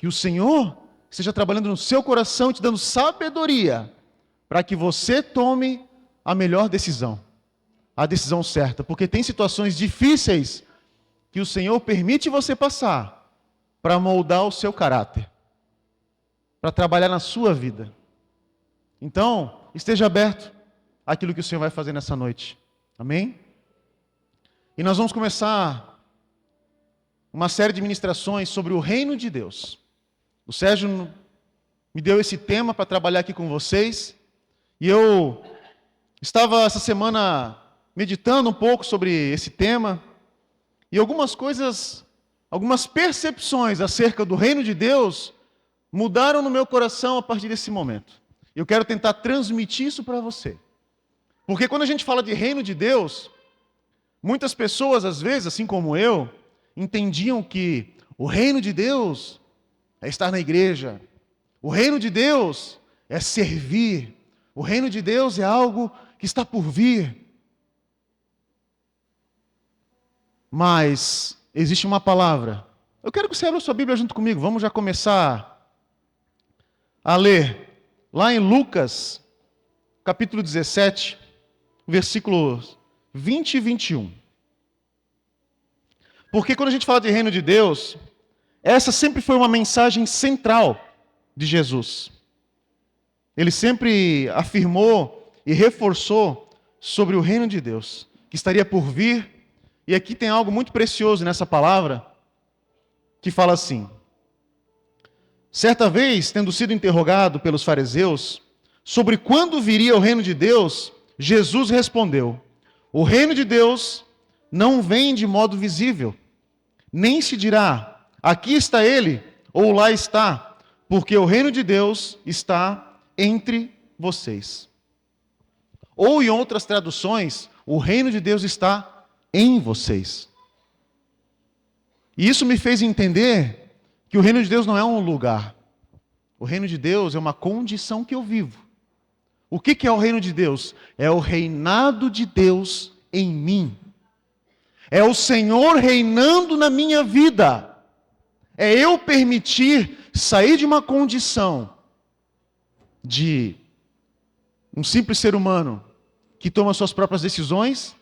Que o Senhor esteja trabalhando no seu coração e te dando sabedoria para que você tome a melhor decisão, a decisão certa. Porque tem situações difíceis que o Senhor permite você passar para moldar o seu caráter, para trabalhar na sua vida. Então, esteja aberto àquilo que o Senhor vai fazer nessa noite. Amém? E nós vamos começar uma série de ministrações sobre o reino de Deus. O Sérgio me deu esse tema para trabalhar aqui com vocês. E eu estava essa semana meditando um pouco sobre esse tema. E algumas coisas, algumas percepções acerca do reino de Deus mudaram no meu coração a partir desse momento. Eu quero tentar transmitir isso para você. Porque quando a gente fala de reino de Deus, muitas pessoas, às vezes, assim como eu, entendiam que o reino de Deus é estar na igreja. O reino de Deus é servir. O reino de Deus é algo que está por vir. Mas existe uma palavra. Eu quero que você abra sua Bíblia junto comigo. Vamos já começar a ler. Lá em Lucas, capítulo 17, versículos 20 e 21. Porque quando a gente fala de reino de Deus, essa sempre foi uma mensagem central de Jesus. Ele sempre afirmou e reforçou sobre o reino de Deus, que estaria por vir. E aqui tem algo muito precioso nessa palavra, que fala assim: certa vez, tendo sido interrogado pelos fariseus sobre quando viria o reino de Deus, Jesus respondeu: o reino de Deus não vem de modo visível, nem se dirá, aqui está ele, ou lá está, porque o reino de Deus está entre vocês. Ou em outras traduções, o reino de Deus está em vocês. E isso me fez entender que o reino de Deus não é um lugar. O reino de Deus é uma condição que eu vivo. O que é o reino de Deus? É o reinado de Deus em mim. É o Senhor reinando na minha vida. É eu permitir sair de uma condição de um simples ser humano que toma suas próprias decisões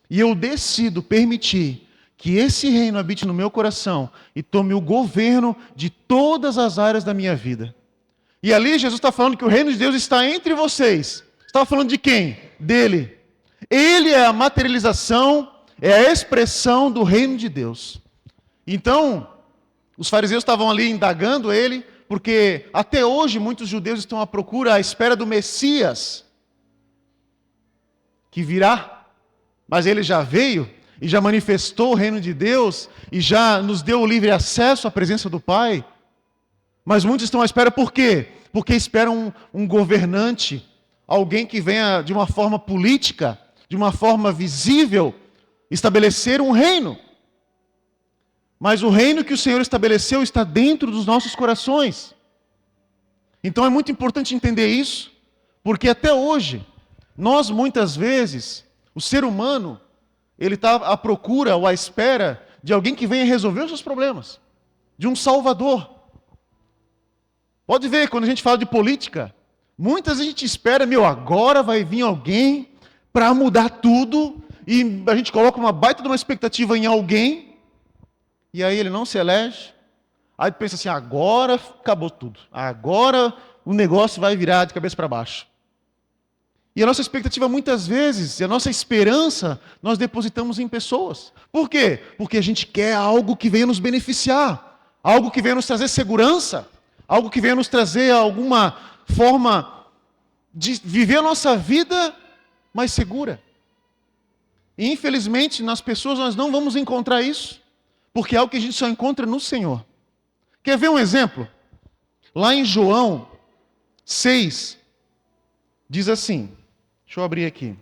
e eu decido permitir que esse reino habite no meu coração e tome o governo de todas as áreas da minha vida. E ali Jesus está falando que o reino de Deus está entre vocês. Está falando de quem? Dele. Ele é a materialização, é a expressão do reino de Deus. Então, os fariseus estavam ali indagando ele, porque até hoje muitos judeus estão à procura, à espera do Messias, que virá, mas ele já veio e já manifestou o reino de Deus e já nos deu o livre acesso à presença do Pai. Mas muitos estão à espera por quê? Porque esperam um governante, alguém que venha de uma forma política, de uma forma visível, estabelecer um reino. Mas o reino que o Senhor estabeleceu está dentro dos nossos corações. Então é muito importante entender isso, porque até hoje, nós muitas vezes, o ser humano, ele está à procura ou à espera de alguém que venha resolver os seus problemas, de um salvador. Pode ver, quando a gente fala de política, muitas vezes a gente espera, agora vai vir alguém para mudar tudo, e a gente coloca uma baita de uma expectativa em alguém, e aí ele não se elege, aí pensa assim, agora acabou tudo, agora o negócio vai virar de cabeça para baixo. E a nossa expectativa muitas vezes, e a nossa esperança, nós depositamos em pessoas. Por quê? Porque a gente quer algo que venha nos beneficiar, algo que venha nos trazer segurança, algo que venha nos trazer alguma forma de viver a nossa vida mais segura. E infelizmente, nas pessoas nós não vamos encontrar isso, porque é algo que a gente só encontra no Senhor. Quer ver um exemplo? Lá em João 6, diz assim, deixa eu abrir aqui.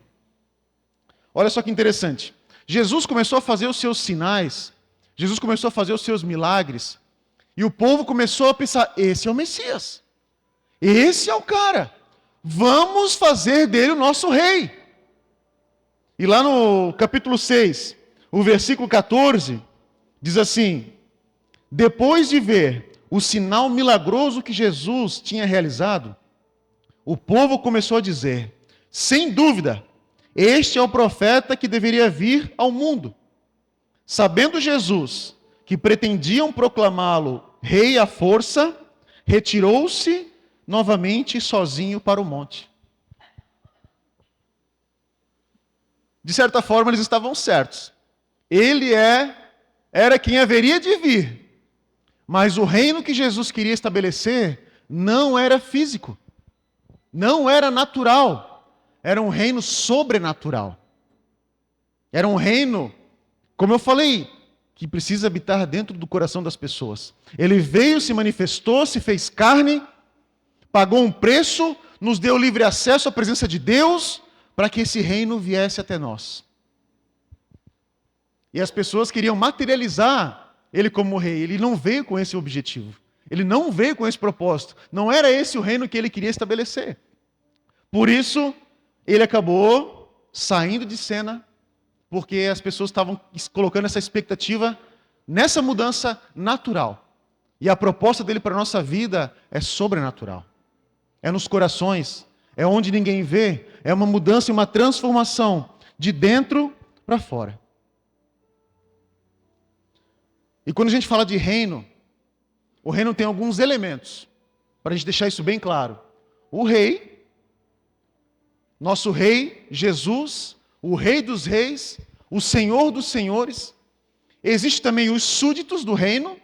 Olha só que interessante. Jesus começou a fazer os seus sinais, Jesus começou a fazer os seus milagres, e o povo começou a pensar, esse é o Messias, esse é o cara, vamos fazer dele o nosso rei. E lá no capítulo 6, o versículo 14, diz assim, depois de ver o sinal milagroso que Jesus tinha realizado, o povo começou a dizer: sem dúvida, este é o profeta que deveria vir ao mundo. Sabendo Jesus que pretendiam proclamá-lo rei à força, retirou-se novamente sozinho para o monte. De certa forma, eles estavam certos. Ele era quem haveria de vir. Mas o reino que Jesus queria estabelecer não era físico. Não era natural. Era um reino sobrenatural. Era um reino, como eu falei, que precisa habitar dentro do coração das pessoas. Ele veio, se manifestou, se fez carne, pagou um preço, nos deu livre acesso à presença de Deus, para que esse reino viesse até nós. E as pessoas queriam materializar ele como rei. Ele não veio com esse objetivo. Ele não veio com esse propósito. Não era esse o reino que ele queria estabelecer. Por isso, ele acabou saindo de cena, porque as pessoas estavam colocando essa expectativa nessa mudança natural. E a proposta dele para a nossa vida é sobrenatural. É nos corações, é onde ninguém vê, é uma mudança e uma transformação de dentro para fora. E quando a gente fala de reino, o reino tem alguns elementos, para a gente deixar isso bem claro. O rei, nosso rei, Jesus, o rei dos reis, o senhor dos senhores. Existe também os súditos do reino,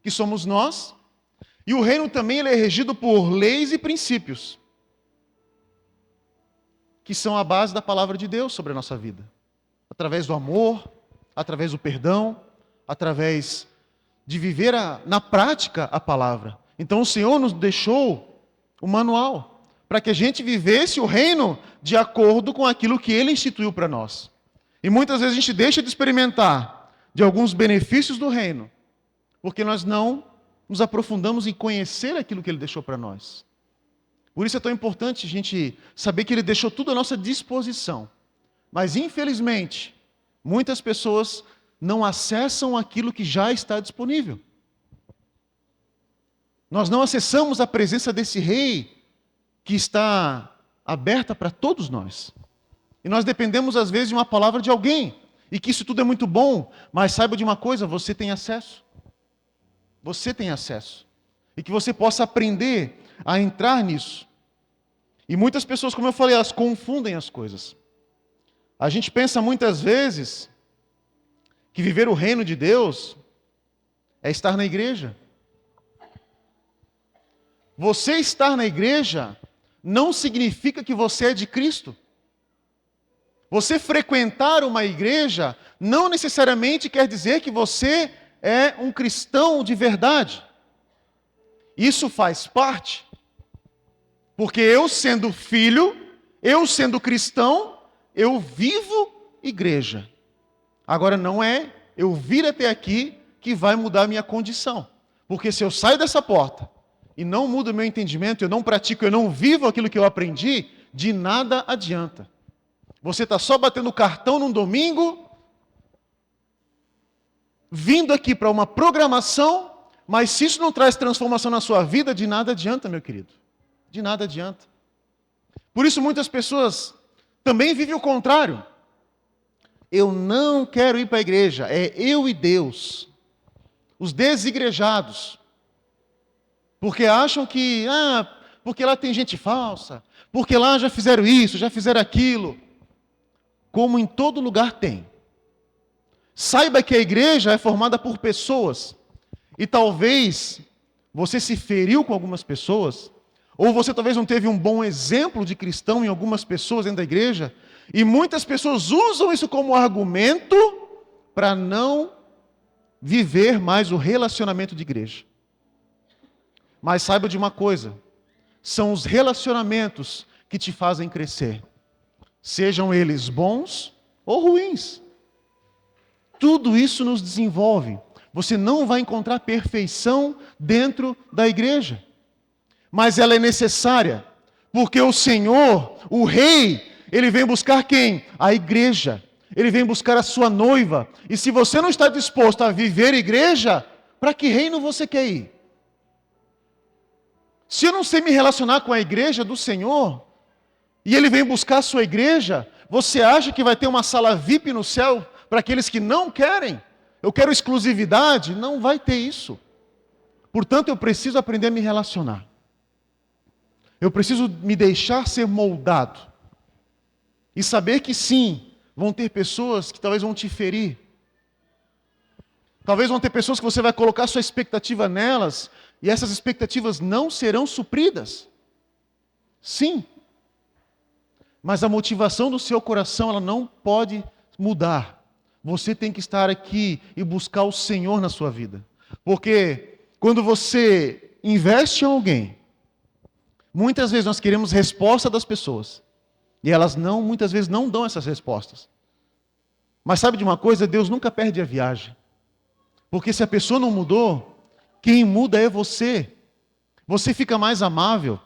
que somos nós. E o reino também ele é regido por leis e princípios, que são a base da palavra de Deus sobre a nossa vida. Através do amor, através do perdão, através de viver na prática a palavra. Então o Senhor nos deixou o manual para que a gente vivesse o reino de acordo com aquilo que Ele instituiu para nós. E muitas vezes a gente deixa de experimentar de alguns benefícios do reino, porque nós não nos aprofundamos em conhecer aquilo que Ele deixou para nós. Por isso é tão importante a gente saber que Ele deixou tudo à nossa disposição. Mas infelizmente, muitas pessoas não acessam aquilo que já está disponível. Nós não acessamos a presença desse rei que está aberta para todos nós. E nós dependemos às vezes de uma palavra de alguém, e que isso tudo é muito bom, mas saiba de uma coisa, você tem acesso. Você tem acesso. E que você possa aprender a entrar nisso. E muitas pessoas, como eu falei, elas confundem as coisas. A gente pensa muitas vezes que viver o reino de Deus é estar na igreja. Você estar na igreja não significa que você é de Cristo. Você frequentar uma igreja não necessariamente quer dizer que você é um cristão de verdade. Isso faz parte. Porque eu sendo filho, eu sendo cristão, eu vivo igreja. Agora não é eu vir até aqui que vai mudar a minha condição. Porque se eu saio dessa porta e não mudo o meu entendimento, eu não pratico, eu não vivo aquilo que eu aprendi, de nada adianta. Você está só batendo cartão num domingo, vindo aqui para uma programação, mas se isso não traz transformação na sua vida, de nada adianta, meu querido. De nada adianta. Por isso muitas pessoas também vivem o contrário. Eu não quero ir para a igreja, é eu e Deus. Os desigrejados. Porque acham que, porque lá tem gente falsa, porque lá já fizeram isso, já fizeram aquilo. Como em todo lugar tem. Saiba que a igreja é formada por pessoas. E talvez você se feriu com algumas pessoas, ou você talvez não teve um bom exemplo de cristão em algumas pessoas dentro da igreja, e muitas pessoas usam isso como argumento para não viver mais o relacionamento de igreja. Mas saiba de uma coisa, são os relacionamentos que te fazem crescer. Sejam eles bons ou ruins. Tudo isso nos desenvolve. Você não vai encontrar perfeição dentro da igreja. Mas ela é necessária, porque o Senhor, o Rei, Ele vem buscar quem? A igreja. Ele vem buscar a sua noiva. E se você não está disposto a viver igreja, para que reino você quer ir? Se eu não sei me relacionar com a igreja do Senhor, e Ele vem buscar a sua igreja, você acha que vai ter uma sala VIP no céu para aqueles que não querem? Eu quero exclusividade? Não vai ter isso. Portanto, eu preciso aprender a me relacionar. Eu preciso me deixar ser moldado. E saber que sim, vão ter pessoas que talvez vão te ferir. Talvez vão ter pessoas que você vai colocar sua expectativa nelas e essas expectativas não serão supridas. Sim. Mas a motivação do seu coração, ela não pode mudar. Você tem que estar aqui e buscar o Senhor na sua vida. Porque quando você investe em alguém, muitas vezes nós queremos resposta das pessoas. E elas muitas vezes não dão essas respostas. Mas sabe de uma coisa? Deus nunca perde a viagem. Porque se a pessoa não mudou, quem muda é você. Você fica mais amável,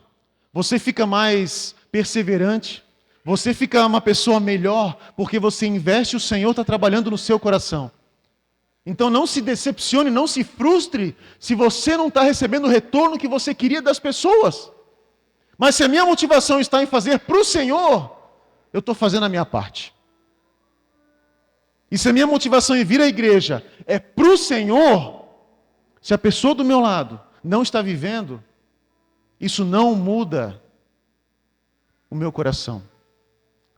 você fica mais perseverante, você fica uma pessoa melhor, porque você investe, o Senhor está trabalhando no seu coração. Então não se decepcione, não se frustre, se você não está recebendo o retorno que você queria das pessoas. Mas se a minha motivação está em fazer para o Senhor, eu estou fazendo a minha parte. E se a minha motivação em vir à igreja é para o Senhor, se a pessoa do meu lado não está vivendo, isso não muda o meu coração.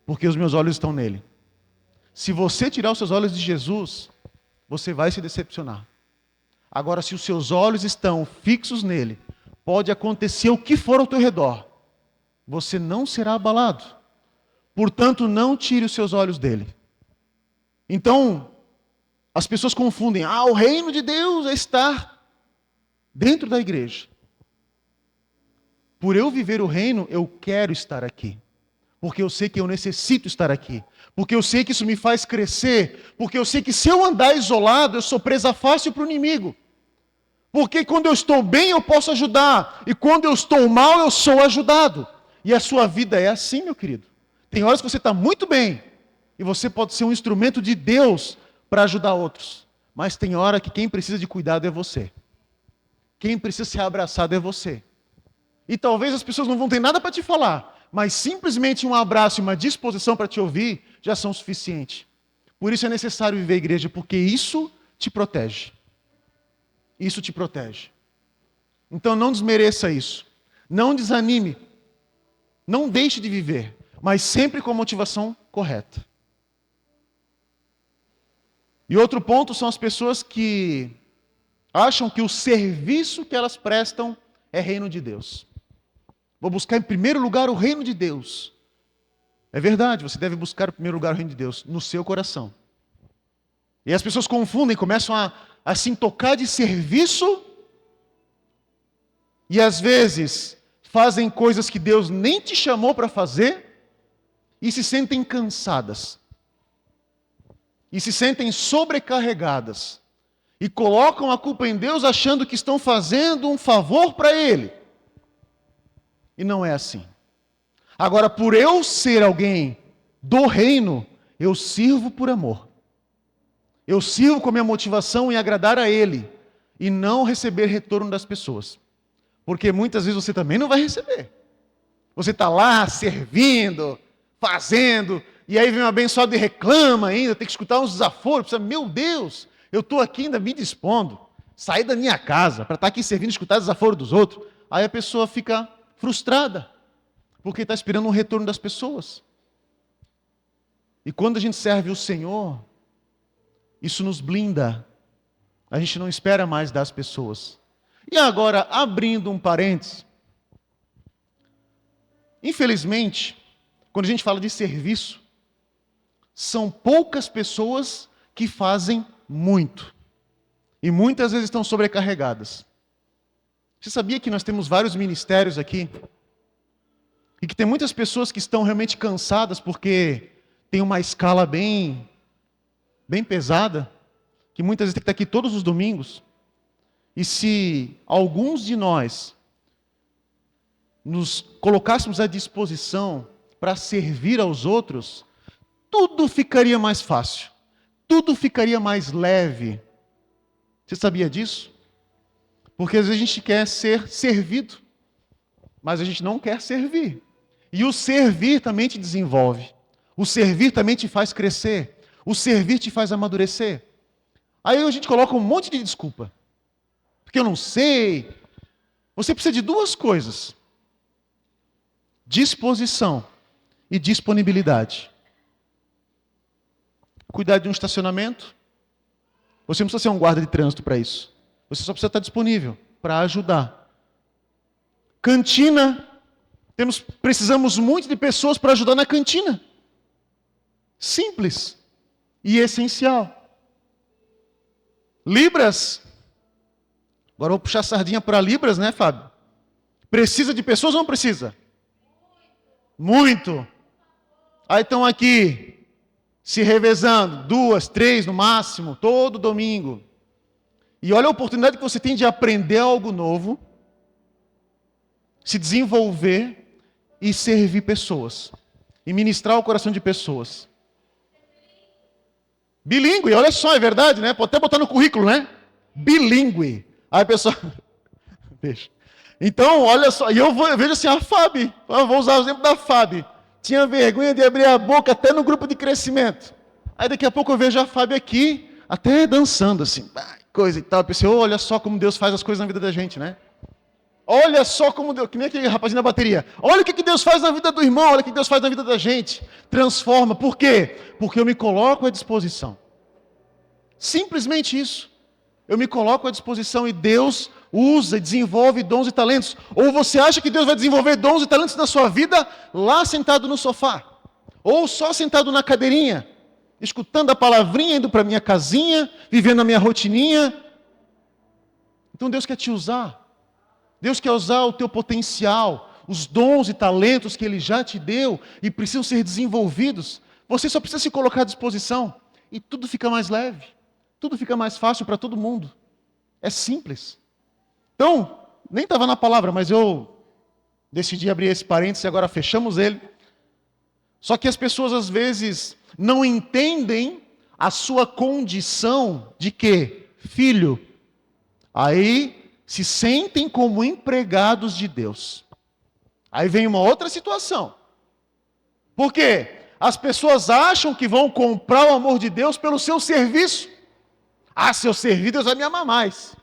Porque os meus olhos estão nele. Se você tirar os seus olhos de Jesus, você vai se decepcionar. Agora, se os seus olhos estão fixos nele, pode acontecer o que for ao teu redor, você não será abalado. Portanto, não tire os seus olhos dele. Então, as pessoas confundem, o reino de Deus é estar dentro da igreja. Por eu viver o reino, eu quero estar aqui. Porque eu sei que eu necessito estar aqui. Porque eu sei que isso me faz crescer. Porque eu sei que se eu andar isolado, eu sou presa fácil para o inimigo. Porque quando eu estou bem, eu posso ajudar. E quando eu estou mal, eu sou ajudado. E a sua vida é assim, meu querido. Tem horas que você está muito bem. E você pode ser um instrumento de Deus para ajudar outros. Mas tem hora que quem precisa de cuidado é você. Quem precisa ser abraçado é você. E talvez as pessoas não vão ter nada para te falar, mas simplesmente um abraço e uma disposição para te ouvir já são suficientes. Por isso é necessário viver a igreja, porque isso te protege. Isso te protege. Então não desmereça isso. Não desanime. Não deixe de viver, mas sempre com a motivação correta. E outro ponto são as pessoas que acham que o serviço que elas prestam é reino de Deus. Vou buscar em primeiro lugar o reino de Deus. É verdade, você deve buscar em primeiro lugar o reino de Deus no seu coração. E as pessoas confundem, começam a se tocar de serviço e às vezes fazem coisas que Deus nem te chamou para fazer e se sentem cansadas. E se sentem sobrecarregadas. E colocam a culpa em Deus achando que estão fazendo um favor para Ele. E não é assim. Agora, por eu ser alguém do reino, eu sirvo por amor. Eu sirvo com a minha motivação em agradar a Ele. E não receber retorno das pessoas. Porque muitas vezes você também não vai receber. Você está lá servindo, fazendo, e aí vem um abençoado e reclama ainda, tem que escutar uns desaforos, pensa, meu Deus, eu estou aqui ainda me dispondo, sair da minha casa para estar aqui servindo e escutar desaforo dos outros. Aí a pessoa fica frustrada, porque está esperando um retorno das pessoas. E quando a gente serve o Senhor, isso nos blinda. A gente não espera mais das pessoas. E agora, abrindo um parênteses, infelizmente, quando a gente fala de serviço, são poucas pessoas que fazem muito. E muitas vezes estão sobrecarregadas. Você sabia que nós temos vários ministérios aqui? E que tem muitas pessoas que estão realmente cansadas porque tem uma escala bem pesada, que muitas vezes tem que estar aqui todos os domingos. E se alguns de nós nos colocássemos à disposição para servir aos outros, tudo ficaria mais fácil, tudo ficaria mais leve. Você sabia disso? Porque às vezes a gente quer ser servido, mas a gente não quer servir. E o servir também te desenvolve. O servir também te faz crescer. O servir te faz amadurecer. Aí a gente coloca um monte de desculpa. Porque eu não sei. Você precisa de duas coisas: disposição e disponibilidade. Cuidar de um estacionamento. Você não precisa ser um guarda de trânsito para isso. Você só precisa estar disponível para ajudar. Cantina. Precisamos muito de pessoas para ajudar na cantina. Simples e essencial. Libras. Agora eu vou puxar a sardinha para Libras, né, Fábio? Precisa de pessoas ou não precisa? Muito. Aí estão aqui, se revezando, 2, 3 no máximo, todo domingo. E olha a oportunidade que você tem de aprender algo novo, se desenvolver e servir pessoas. E ministrar o coração de pessoas. Bilíngue, olha só, é verdade, né? Pode até botar no currículo, né? Bilíngue. Aí a pessoa... Deixa. Então, olha só, e eu vejo assim, a Fábio, eu vou usar o exemplo da Fábio. Tinha vergonha de abrir a boca até no grupo de crescimento. Aí daqui a pouco eu vejo a Fábio aqui, até dançando assim, coisa e tal. Eu pensei, olha só como Deus faz as coisas na vida da gente, né? Olha só como Deus, que nem aquele rapazinho na bateria. Olha o que Deus faz na vida do irmão, olha o que Deus faz na vida da gente. Transforma. Por quê? Porque eu me coloco à disposição. Simplesmente isso. Eu me coloco à disposição e Deus usa e desenvolve dons e talentos. Ou você acha que Deus vai desenvolver dons e talentos na sua vida lá sentado no sofá? Ou só sentado na cadeirinha, escutando a palavrinha, indo para a minha casinha, vivendo a minha rotininha? Então Deus quer te usar. Deus quer usar o teu potencial, os dons e talentos que Ele já te deu e precisam ser desenvolvidos. Você só precisa se colocar à disposição e tudo fica mais leve, tudo fica mais fácil para todo mundo. É simples. Então, nem estava na palavra, mas eu decidi abrir esse parênteses e agora fechamos ele. Só que as pessoas às vezes não entendem a sua condição de quê? Filho. Aí se sentem como empregados de Deus. Aí vem uma outra situação. Por quê? As pessoas acham que vão comprar o amor de Deus pelo seu serviço. Ah, se eu servir, Deus vai me amar mais.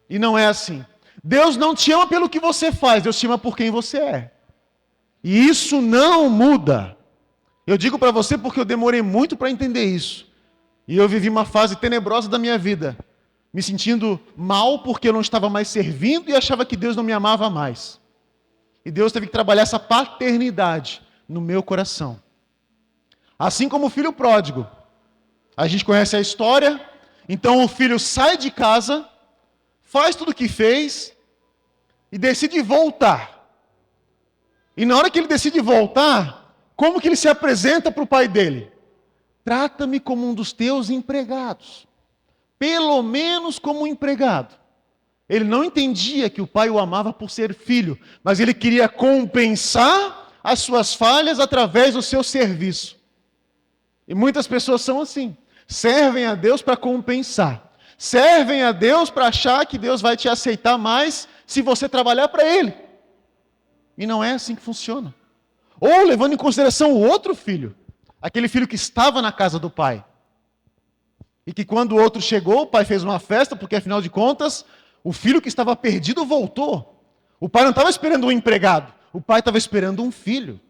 E não é assim. Deus não te ama pelo que você faz, Deus te ama por quem você é. E isso não muda. Eu digo para você porque eu demorei muito para entender isso. E eu vivi uma fase tenebrosa da minha vida, me sentindo mal porque eu não estava mais servindo e achava que Deus não me amava mais. E Deus teve que trabalhar essa paternidade no meu coração. Assim como o filho pródigo. A gente conhece a história. Então o filho sai de casa, faz tudo o que fez e decide voltar. E na hora que ele decide voltar, como que ele se apresenta para o pai dele? Trata-me como um dos teus empregados. Pelo menos como um empregado. Ele não entendia que o pai o amava por ser filho, mas ele queria compensar as suas falhas através do seu serviço. E muitas pessoas são assim. Servem a Deus para compensar. Servem a Deus para achar que Deus vai te aceitar mais se você trabalhar para Ele. E não é assim que funciona. Ou levando em consideração o outro filho, aquele filho que estava na casa do pai. E que quando o outro chegou, o pai fez uma festa, porque afinal de contas, o filho que estava perdido voltou. O pai não estava esperando um empregado, o pai estava esperando um filho.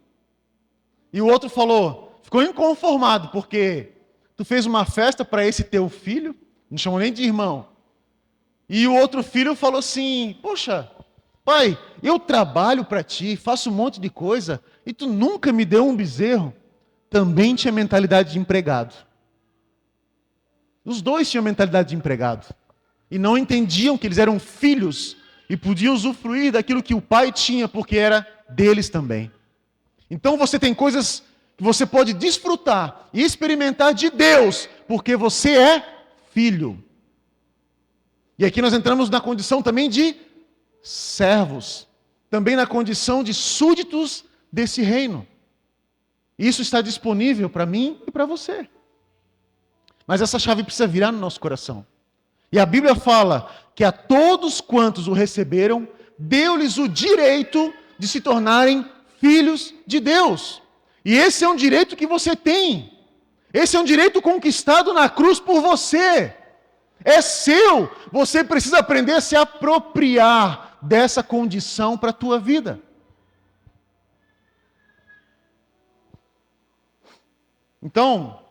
E o outro ficou inconformado, porque tu fez uma festa para esse teu filho, não chamou nem de irmão. E o outro filho falou assim, poxa, pai, eu trabalho para ti, faço um monte de coisa, e tu nunca me deu um bezerro. Também tinha mentalidade de empregado. Os dois tinham mentalidade de empregado. E não entendiam que eles eram filhos e podiam usufruir daquilo que o pai tinha, porque era deles também. Então você tem coisas que você pode desfrutar e experimentar de Deus, porque você é filho. E aqui nós entramos na condição também de servos, também na condição de súditos desse reino. Isso está disponível para mim e para você. Mas essa chave precisa virar no nosso coração. E a Bíblia fala que a todos quantos o receberam, deu-lhes o direito de se tornarem filhos de Deus. E esse é um direito que você tem. Esse é um direito conquistado na cruz por você. É seu. Você precisa aprender a se apropriar dessa condição para a tua vida. Então,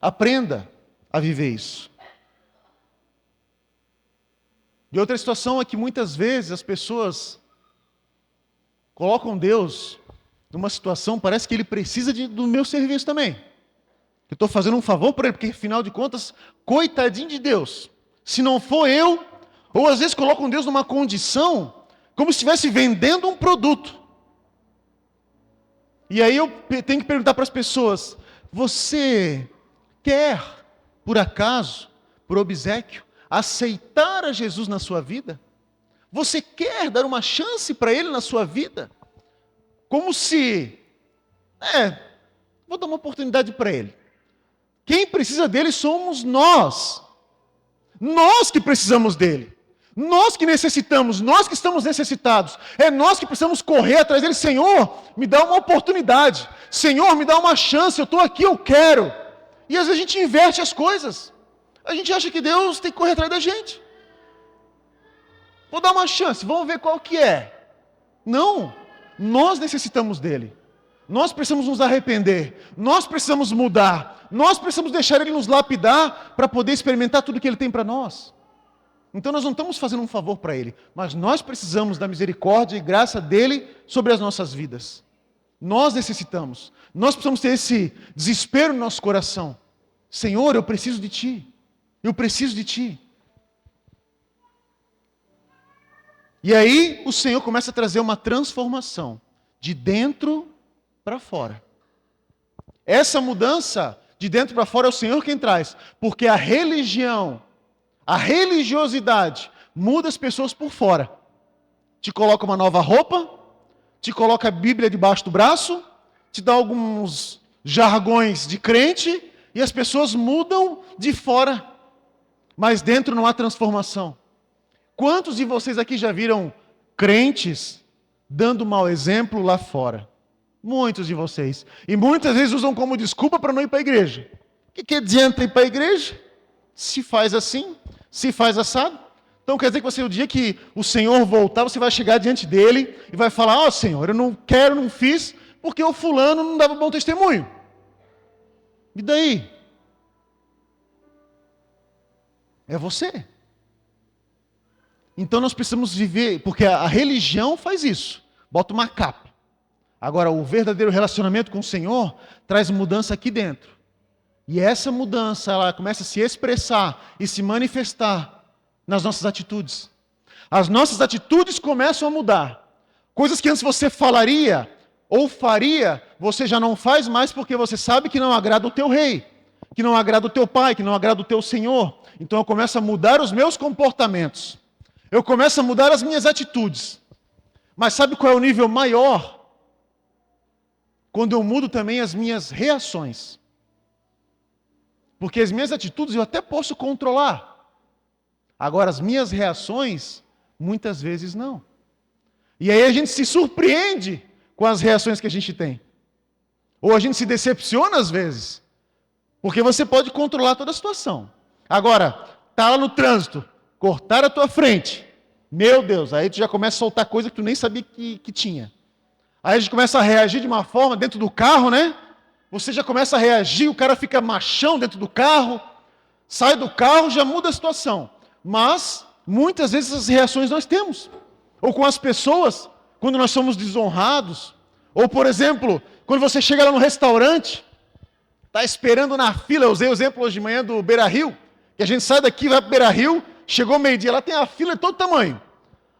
aprenda a viver isso. E outra situação é que muitas vezes as pessoas colocam Deus numa situação, parece que Ele precisa do meu serviço também. Eu estou fazendo um favor para Ele, porque afinal de contas, coitadinho de Deus. Se não for eu, ou às vezes colocam Deus numa condição, como se estivesse vendendo um produto. E aí eu tenho que perguntar para as pessoas, você quer, por acaso, por obséquio, aceitar a Jesus na sua vida? Você quer dar uma chance para Ele na sua vida? Como se, vou dar uma oportunidade para Ele. Quem precisa dele somos nós. Nós que precisamos dele. Nós que necessitamos, nós que estamos necessitados. É nós que precisamos correr atrás dele. Senhor, me dá uma oportunidade. Senhor, me dá uma chance. Eu estou aqui, eu quero. E às vezes a gente inverte as coisas. A gente acha que Deus tem que correr atrás da gente. Vou dar uma chance, vamos ver qual que é. Não, nós necessitamos dele. Nós precisamos nos arrepender. Nós precisamos mudar. Nós precisamos deixar ele nos lapidar para poder experimentar tudo que ele tem para nós. Então nós não estamos fazendo um favor para ele, mas nós precisamos da misericórdia e graça dele sobre as nossas vidas. Nós necessitamos. Nós precisamos ter esse desespero no nosso coração. Senhor, eu preciso de ti. Eu preciso de ti. E aí o Senhor começa a trazer uma transformação de dentro para fora. Essa mudança de dentro para fora é o Senhor quem traz, porque a religião, a religiosidade muda as pessoas por fora. Te coloca uma nova roupa, te coloca a Bíblia debaixo do braço, te dá alguns jargões de crente e as pessoas mudam de fora, mas dentro não há transformação. Quantos de vocês aqui já viram crentes dando mau exemplo lá fora? Muitos de vocês. E muitas vezes usam como desculpa para não ir para a igreja. O que adianta ir para a igreja? Se faz assim, se faz assado. Então quer dizer que você, o dia que o Senhor voltar, você vai chegar diante dele e vai falar, Senhor, eu não quero, não fiz, porque o fulano não dava bom testemunho. E daí? É você. Então nós precisamos viver, porque a religião faz isso, bota uma capa. Agora, o verdadeiro relacionamento com o Senhor traz mudança aqui dentro. E essa mudança, ela começa a se expressar e se manifestar nas nossas atitudes. As nossas atitudes começam a mudar. Coisas que antes você falaria ou faria, você já não faz mais porque você sabe que não agrada o teu rei, que não agrada o teu pai, que não agrada o teu Senhor. Então eu começo a mudar os meus comportamentos. Eu começo a mudar as minhas atitudes. Mas sabe qual é o nível maior? Quando eu mudo também as minhas reações. Porque as minhas atitudes eu até posso controlar. Agora, as minhas reações, muitas vezes não. E aí a gente se surpreende com as reações que a gente tem. Ou a gente se decepciona às vezes. Porque você pode controlar toda a situação. Agora, tá lá no trânsito, cortar a tua frente. Meu Deus, aí tu já começa a soltar coisa que tu nem sabia que tinha. Aí a gente começa a reagir de uma forma dentro do carro, né? Você já começa a reagir, o cara fica machão dentro do carro, sai do carro, já muda a situação. Mas, muitas vezes as reações nós temos. Ou com as pessoas, quando nós somos desonrados. Ou, por exemplo, quando você chega lá no restaurante, está esperando na fila, eu usei o exemplo hoje de manhã do Beira-Rio, que a gente sai daqui, vai para o Beira-Rio, chegou meio-dia, lá tem a fila de todo tamanho.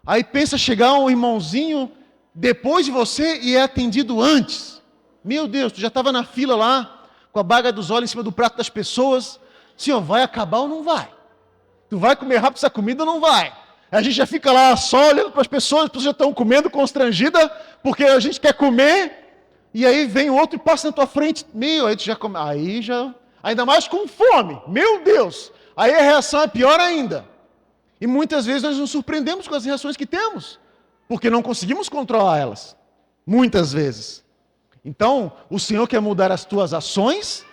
Aí pensa chegar um irmãozinho depois de você e é atendido antes. Meu Deus, tu já estava na fila lá, com a baga dos olhos em cima do prato das pessoas. Senhor, vai acabar ou não vai? Tu vai comer rápido essa comida ou não vai? A gente já fica lá só olhando para as pessoas já estão comendo constrangida, porque a gente quer comer, e aí vem outro e passa na tua frente. Aí tu já come, ainda mais com fome. Meu Deus! Aí a reação é pior ainda. E muitas vezes nós nos surpreendemos com as reações que temos, porque não conseguimos controlar elas. Muitas vezes. Então, o Senhor quer mudar as tuas ações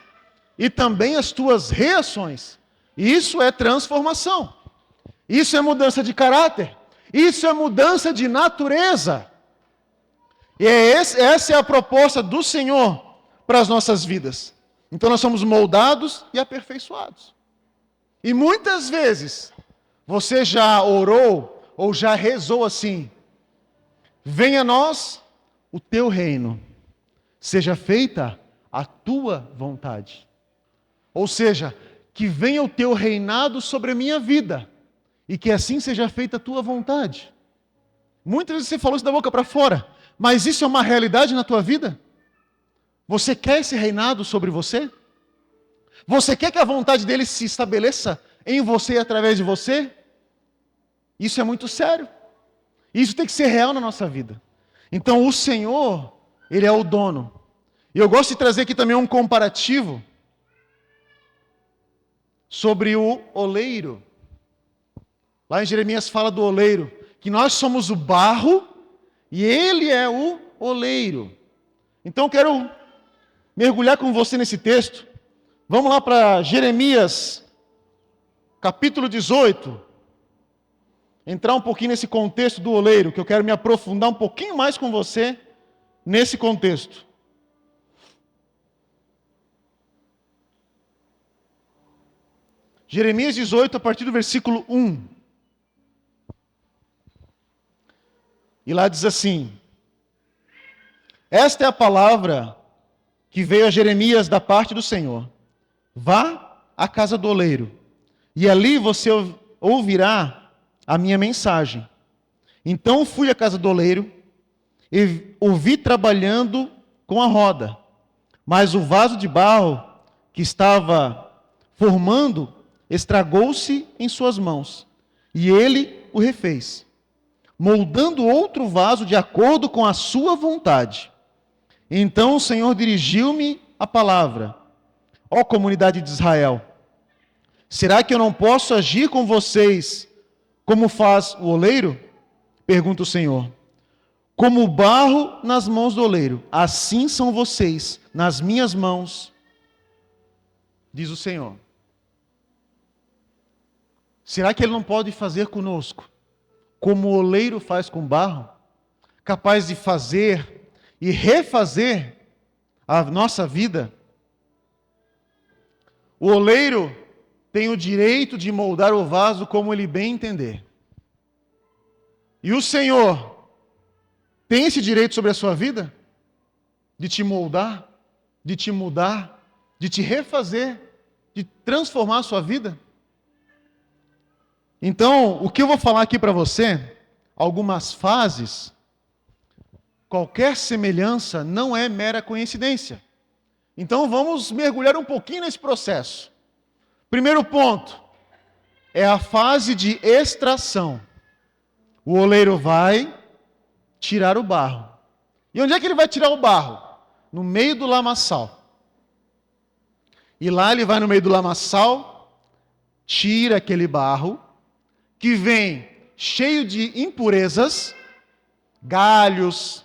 e também as tuas reações. Isso é transformação. Isso é mudança de caráter. Isso é mudança de natureza. E essa é a proposta do Senhor para as nossas vidas. Então nós somos moldados e aperfeiçoados. E muitas vezes você já orou ou já rezou assim: venha a nós o teu reino, seja feita a tua vontade. Ou seja, que venha o teu reinado sobre a minha vida e que assim seja feita a tua vontade. Muitas vezes você falou isso da boca para fora, mas isso é uma realidade na tua vida? Você quer esse reinado sobre você? Você quer que a vontade dele se estabeleça em você e através de você? Isso é muito sério. Isso tem que ser real na nossa vida. Então o Senhor, Ele é o dono. E eu gosto de trazer aqui também um comparativo sobre o oleiro. Lá em Jeremias fala do oleiro, que nós somos o barro e Ele é o oleiro. Então eu quero mergulhar com você nesse texto. Vamos lá para Jeremias, capítulo 18. Entrar um pouquinho nesse contexto do oleiro, que eu quero me aprofundar um pouquinho mais com você nesse contexto. Jeremias 18, a partir do versículo 1. E lá diz assim: esta é a palavra que veio a Jeremias da parte do Senhor. Vá à casa do oleiro, e ali você ouvirá a minha mensagem. Então fui à casa do oleiro, e o vi trabalhando com a roda, mas o vaso de barro que estava formando estragou-se em suas mãos, e ele o refez, moldando outro vaso de acordo com a sua vontade. Então o Senhor dirigiu-me a palavra: ó comunidade de Israel, será que eu não posso agir com vocês como faz o oleiro? Pergunta o Senhor. Como o barro nas mãos do oleiro, assim são vocês nas minhas mãos, diz o Senhor. Será que Ele não pode fazer conosco como o oleiro faz com barro? Capaz de fazer e refazer a nossa vida? O oleiro tem o direito de moldar o vaso como ele bem entender. E o Senhor tem esse direito sobre a sua vida? De te moldar, de te mudar, de te refazer, de transformar a sua vida? Então, o que eu vou falar aqui para você, algumas fases, qualquer semelhança não é mera coincidência. Então vamos mergulhar um pouquinho nesse processo. Primeiro ponto é a fase de extração. O oleiro vai tirar o barro. E onde é que ele vai tirar o barro? No meio do lamaçal. E lá ele vai no meio do lamaçal, tira aquele barro, que vem cheio de impurezas, galhos,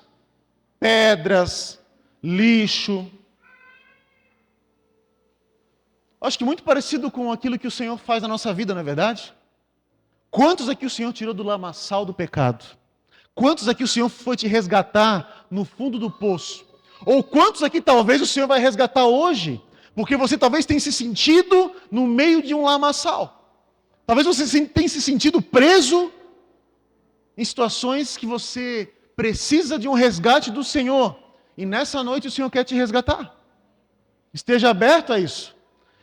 pedras, lixo. Acho que muito parecido com aquilo que o Senhor faz na nossa vida, não é verdade? Quantos aqui o Senhor tirou do lamaçal do pecado? Quantos aqui o Senhor foi te resgatar no fundo do poço? Ou quantos aqui talvez o Senhor vai resgatar hoje? Porque você talvez tenha se sentido no meio de um lamaçal. Talvez você tenha se sentido preso em situações que você precisa de um resgate do Senhor. E nessa noite o Senhor quer te resgatar. Esteja aberto a isso.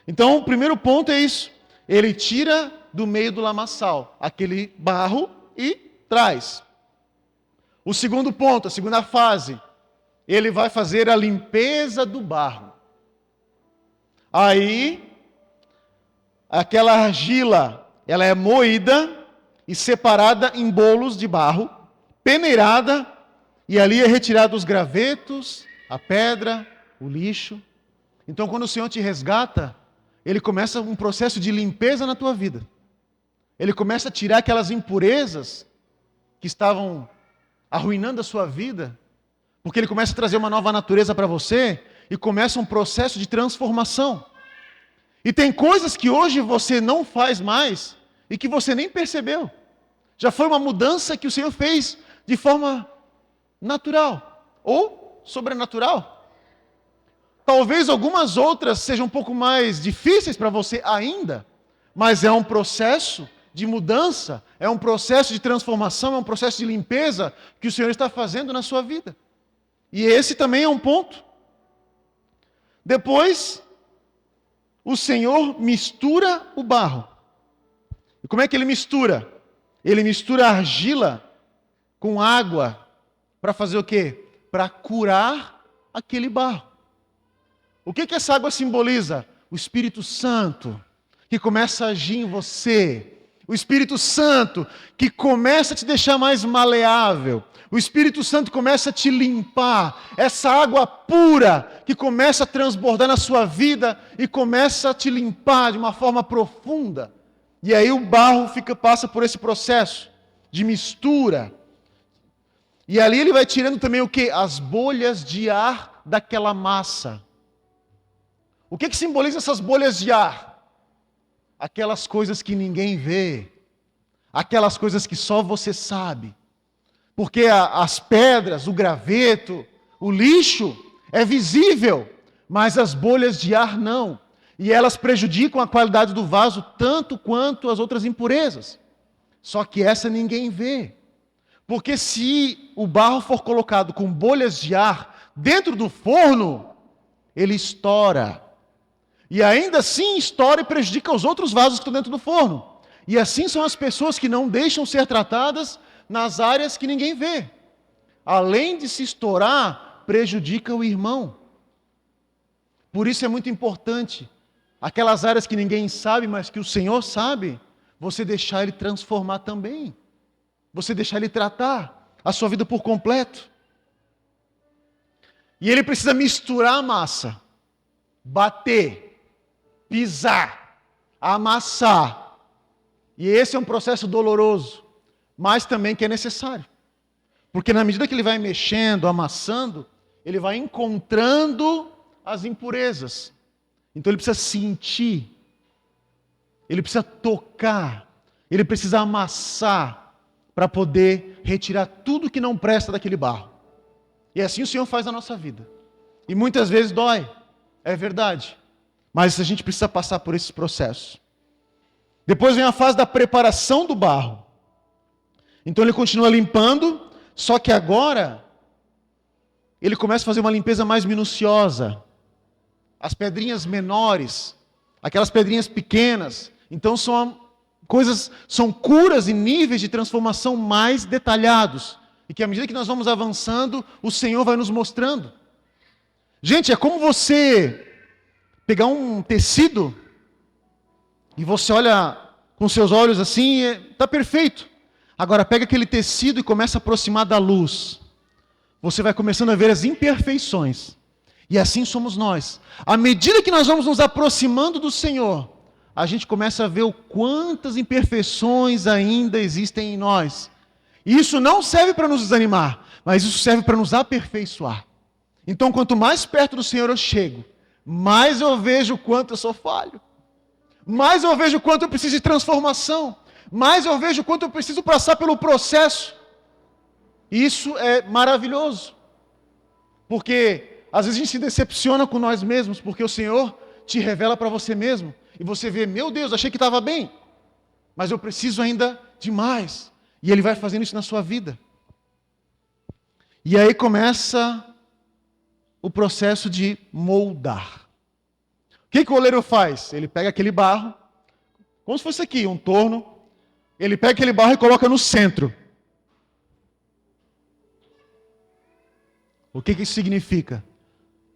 Então, o primeiro ponto é isso. Ele tira do meio do lamaçal aquele barro e traz. O segundo ponto, a segunda fase, ele vai fazer a limpeza do barro. Aí, aquela argila, ela é moída e separada em bolos de barro, peneirada, e ali é retirado os gravetos, a pedra, o lixo. Então, quando o Senhor te resgata, Ele começa um processo de limpeza na tua vida. Ele começa a tirar aquelas impurezas que estavam arruinando a sua vida, porque ele começa a trazer uma nova natureza para você e começa um processo de transformação. E tem coisas que hoje você não faz mais e que você nem percebeu. Já foi uma mudança que o Senhor fez de forma natural ou sobrenatural. Talvez algumas outras sejam um pouco mais difíceis para você ainda, mas é um processo de mudança, é um processo de transformação, é um processo de limpeza que o Senhor está fazendo na sua vida. E esse também é um ponto. Depois, o Senhor mistura o barro. E como é que ele mistura? Ele mistura a argila com água para fazer o quê? Para curar aquele barro. O que essa água simboliza? O Espírito Santo, que começa a agir em você. O Espírito Santo, que começa a te deixar mais maleável. O Espírito Santo começa a te limpar. Essa água pura que começa a transbordar na sua vida e começa a te limpar de uma forma profunda. E aí o barro passa por esse processo de mistura. E ali ele vai tirando também o quê? As bolhas de ar daquela massa. O que simboliza essas bolhas de ar? Aquelas coisas que ninguém vê. Aquelas coisas que só você sabe. Porque as pedras, o graveto, o lixo é visível, mas as bolhas de ar não. E elas prejudicam a qualidade do vaso tanto quanto as outras impurezas. Só que essa ninguém vê. Porque se o barro for colocado com bolhas de ar dentro do forno, ele estoura. E ainda assim estoura e prejudica os outros vasos que estão dentro do forno. E assim são as pessoas que não deixam ser tratadas nas áreas que ninguém vê. Além de se estourar, prejudica o irmão. Por isso é muito importante, aquelas áreas que ninguém sabe, mas que o Senhor sabe, você deixar Ele transformar também. Você deixar Ele tratar a sua vida por completo. E Ele precisa misturar a massa, bater, pisar, amassar. E esse é um processo doloroso, mas também que é necessário. Porque na medida que ele vai mexendo, amassando, ele vai encontrando as impurezas. Então ele precisa sentir, ele precisa tocar, ele precisa amassar para poder retirar tudo que não presta daquele barro. E assim o Senhor faz na nossa vida. E muitas vezes dói, é verdade. Mas a gente precisa passar por esses processos. Depois vem a fase da preparação do barro. Então ele continua limpando, só que agora ele começa a fazer uma limpeza mais minuciosa. As pedrinhas menores, aquelas pedrinhas pequenas. Então são curas e níveis de transformação mais detalhados. E que à medida que nós vamos avançando, o Senhor vai nos mostrando. Gente, é como você pegar um tecido e você olha com seus olhos assim, está perfeito. Agora pega aquele tecido e começa a aproximar da luz. Você vai começando a ver as imperfeições. E assim somos nós. À medida que nós vamos nos aproximando do Senhor, a gente começa a ver o quantas imperfeições ainda existem em nós. E isso não serve para nos desanimar, mas isso serve para nos aperfeiçoar. Então, quanto mais perto do Senhor eu chego, mais eu vejo o quanto eu sou falho. Mais eu vejo o quanto eu preciso de transformação. Mais eu vejo o quanto eu preciso passar pelo processo. Isso é maravilhoso. Porque às vezes a gente se decepciona com nós mesmos, porque o Senhor te revela para você mesmo. E você vê, meu Deus, achei que estava bem. Mas eu preciso ainda de mais. E Ele vai fazendo isso na sua vida. E aí começa o processo de moldar. O que o oleiro faz? Ele pega aquele barro, como se fosse aqui, um torno. Ele pega aquele barro e coloca no centro. O que isso significa?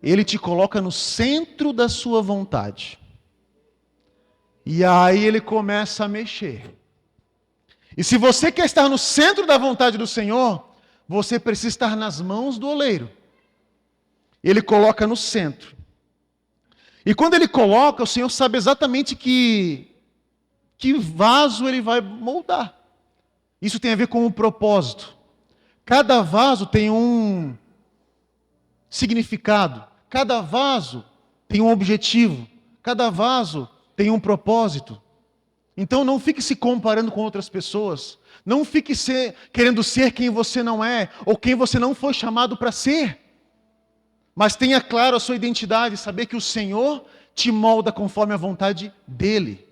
Ele te coloca no centro da sua vontade. E aí ele começa a mexer. E se você quer estar no centro da vontade do Senhor, você precisa estar nas mãos do oleiro. Ele coloca no centro. E quando ele coloca, o Senhor sabe exatamente que que vaso ele vai moldar. Isso tem a ver com o propósito. Cada vaso tem um significado. Cada vaso tem um objetivo. Cada vaso tem um propósito. Então não fique se comparando com outras pessoas. Não fique querendo ser quem você não é, ou quem você não foi chamado para ser. Mas tenha claro a sua identidade, saber que o Senhor te molda conforme a vontade dEle,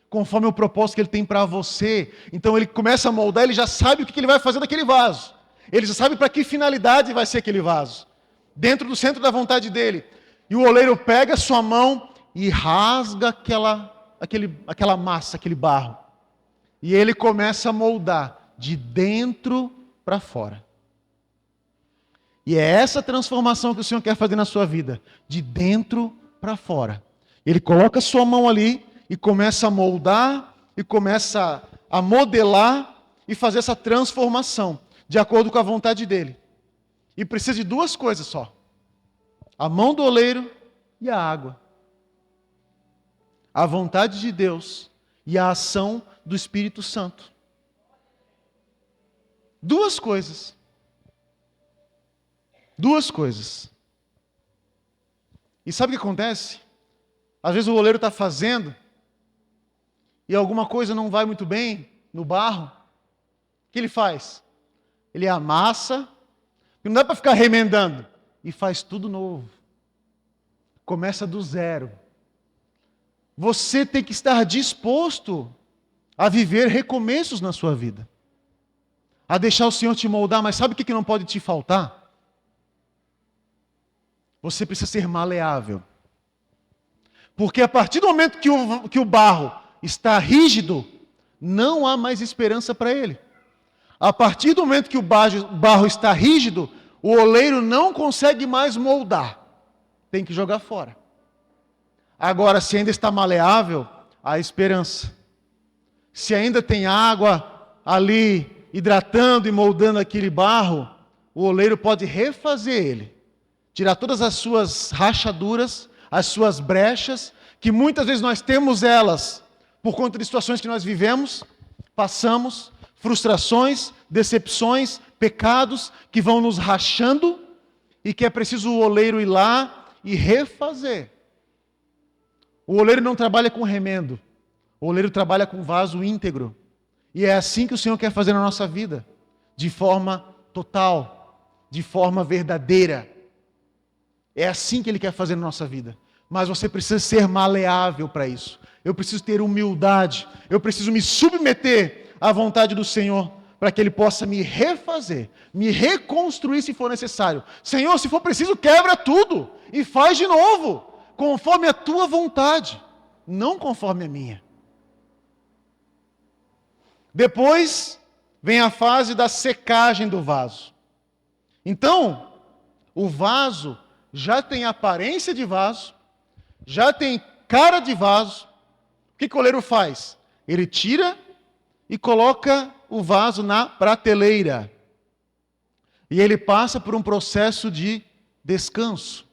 conforme o propósito que Ele tem para você. Então Ele começa a moldar, Ele já sabe o que Ele vai fazer daquele vaso. Ele já sabe para que finalidade vai ser aquele vaso, dentro do centro da vontade dEle. E o oleiro pega a sua mão e rasga aquela massa, aquele barro. E ele começa a moldar de dentro para fora. E é essa transformação que o Senhor quer fazer na sua vida, de dentro para fora. Ele coloca a sua mão ali e começa a moldar, e começa a modelar e fazer essa transformação, de acordo com a vontade dele. E precisa de duas coisas só: a mão do oleiro e a água. A vontade de Deus e a ação do Espírito Santo. Duas coisas. Duas coisas. E sabe o que acontece? Às vezes o oleiro está fazendo e alguma coisa não vai muito bem no barro. O que ele faz? Ele amassa, e não dá para ficar remendando, e faz tudo novo. Começa do zero. Você tem que estar disposto a viver recomeços na sua vida, a deixar o Senhor te moldar. Mas sabe o que não pode te faltar? Você precisa ser maleável. Porque a partir do momento que o barro está rígido, não há mais esperança para ele. A partir do momento que o barro está rígido, o oleiro não consegue mais moldar. Tem que jogar fora. Agora, se ainda está maleável, há esperança. Se ainda tem água ali, hidratando e moldando aquele barro, o oleiro pode refazer ele. Tirar todas as suas rachaduras, as suas brechas, que muitas vezes nós temos elas, por conta de situações que nós vivemos, passamos, frustrações, decepções, pecados, que vão nos rachando, e que é preciso o oleiro ir lá e refazer. O oleiro não trabalha com remendo. O oleiro trabalha com vaso íntegro. E é assim que o Senhor quer fazer na nossa vida. De forma total. De forma verdadeira. É assim que Ele quer fazer na nossa vida. Mas você precisa ser maleável para isso. Eu preciso ter humildade. Eu preciso me submeter à vontade do Senhor, para que Ele possa me refazer, me reconstruir se for necessário. Senhor, se for preciso, quebra tudo e faz de novo, conforme a tua vontade, não conforme a minha. Depois vem a fase da secagem do vaso. Então, o vaso já tem aparência de vaso, já tem cara de vaso. O que o oleiro faz? Ele tira e coloca o vaso na prateleira. E ele passa por um processo de descanso,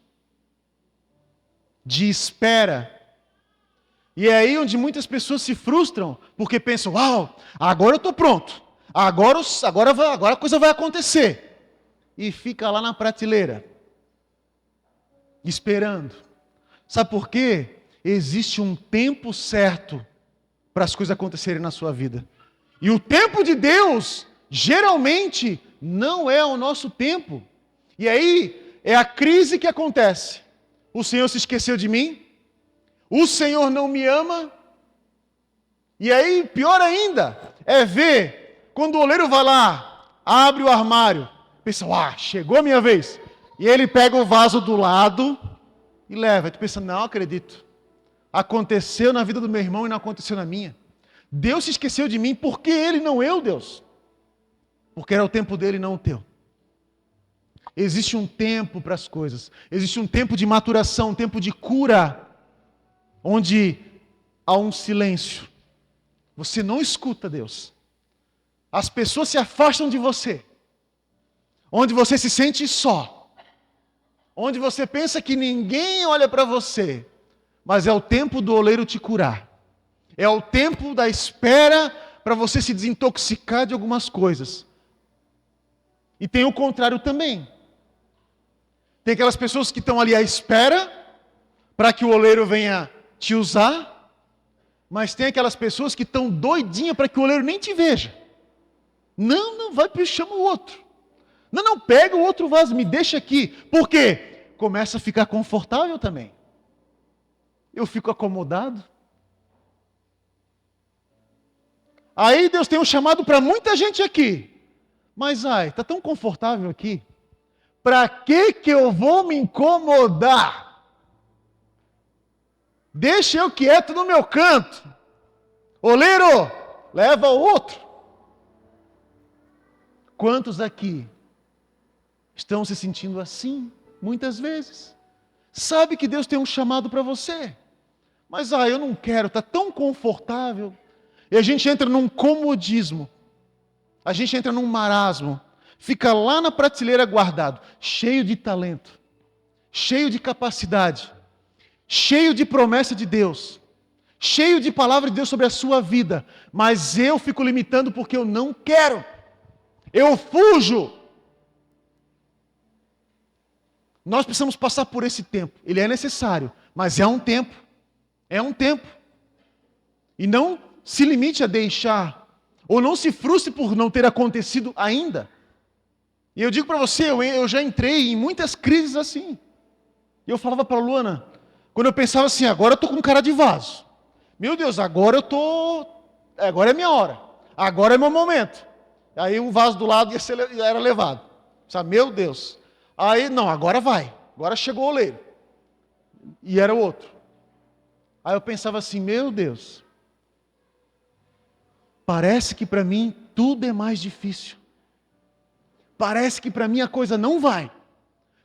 de espera. E é aí onde muitas pessoas se frustram, porque pensam: uau, agora eu estou pronto, agora a coisa vai acontecer. E fica lá na prateleira, esperando. Sabe por quê? Existe um tempo certo para as coisas acontecerem na sua vida. E o tempo de Deus, geralmente, não é o nosso tempo. E aí, é a crise que acontece. O Senhor se esqueceu de mim? O Senhor não me ama? E aí, pior ainda, é ver, quando o oleiro vai lá, abre o armário, pensa: chegou a minha vez. E ele pega o vaso do lado e leva. E tu pensa: não acredito. Aconteceu na vida do meu irmão e não aconteceu na minha. Deus se esqueceu de mim, por que ele, não eu, Deus? Porque era o tempo dele, não o teu. Existe um tempo para as coisas. Existe um tempo de maturação, um tempo de cura, onde há um silêncio. Você não escuta Deus. As pessoas se afastam de você. Onde você se sente só. Onde você pensa que ninguém olha para você. Mas é o tempo do oleiro te curar. É o tempo da espera para você se desintoxicar de algumas coisas. E tem o contrário também. Tem aquelas pessoas que estão ali à espera para que o oleiro venha te usar, mas tem aquelas pessoas que estão doidinhas para que o oleiro nem te veja. Não, vai, chama o outro. Não, pega o outro vaso, me deixa aqui. Por quê? Começa a ficar confortável também. Eu fico acomodado. Aí Deus tem um chamado para muita gente aqui. Mas está tão confortável aqui. Para que eu vou me incomodar? Deixa eu quieto no meu canto. Oleiro, leva o outro. Quantos aqui estão se sentindo assim, muitas vezes? Sabe que Deus tem um chamado para você. Mas eu não quero, está tão confortável. E a gente entra num comodismo. A gente entra num marasmo. Fica lá na prateleira guardado, cheio de talento, cheio de capacidade, cheio de promessa de Deus, cheio de palavra de Deus sobre a sua vida. Mas eu fico limitando porque eu não quero. Eu fujo. Nós precisamos passar por esse tempo. Ele é necessário, mas é um tempo. É um tempo. E não se limite a deixar, ou não se frustre por não ter acontecido ainda. E eu digo para você, eu já entrei em muitas crises assim. E eu falava para a Luana, quando eu pensava assim, agora eu estou com cara de vaso. Meu Deus, agora é minha hora. Agora é meu momento. Aí o vaso do lado era levado. Sabe, meu Deus. Aí, não, agora vai. Agora chegou o oleiro. E era o outro. Aí eu pensava assim, meu Deus. Parece que para mim tudo é mais difícil. Parece que para mim a coisa não vai.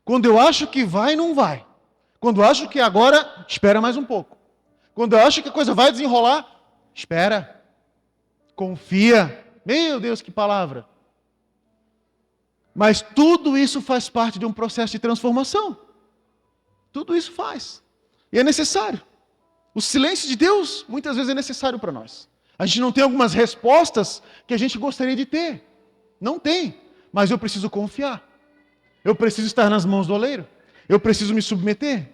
Quando eu acho que vai, não vai. Quando eu acho que agora, espera mais um pouco. Quando eu acho que a coisa vai desenrolar, espera. Confia. Meu Deus, que palavra. Mas tudo isso faz parte de um processo de transformação. Tudo isso faz. E é necessário. O silêncio de Deus, muitas vezes, é necessário para nós. A gente não tem algumas respostas que a gente gostaria de ter. Não tem. Mas eu preciso confiar. Eu preciso estar nas mãos do oleiro. Eu preciso me submeter.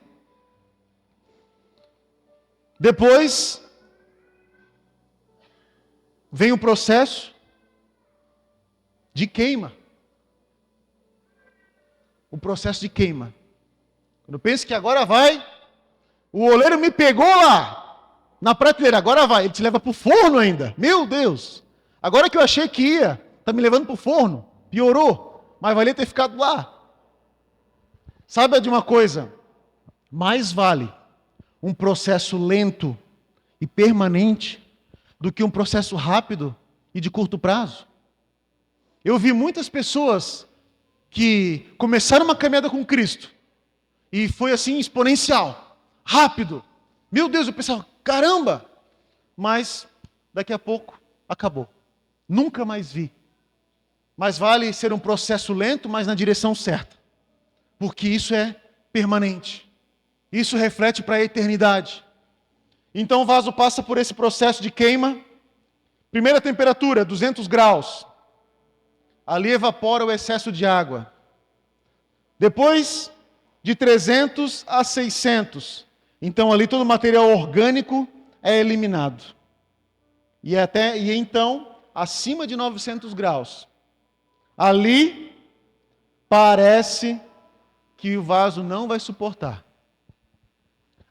Depois, vem o processo de queima. O processo de queima. Quando eu penso que agora vai, o oleiro me pegou lá, na prateleira, agora vai, ele te leva para o forno ainda. Meu Deus! Agora que eu achei que ia, está me levando para o forno, piorou, mas valia ter ficado lá. Saiba de uma coisa, mais vale um processo lento e permanente do que um processo rápido e de curto prazo. Eu vi muitas pessoas que começaram uma caminhada com Cristo e foi assim exponencial, rápido. Meu Deus, eu pensava, caramba! Mas daqui a pouco acabou. Nunca mais vi. Mas vale ser um processo lento, mas na direção certa. Porque isso é permanente. Isso reflete para a eternidade. Então o vaso passa por esse processo de queima. Primeira temperatura, 200 graus. Ali evapora o excesso de água. Depois, de 300 a 600. Então ali todo o material orgânico é eliminado. E então, acima de 900 graus. Ali parece que o vaso não vai suportar.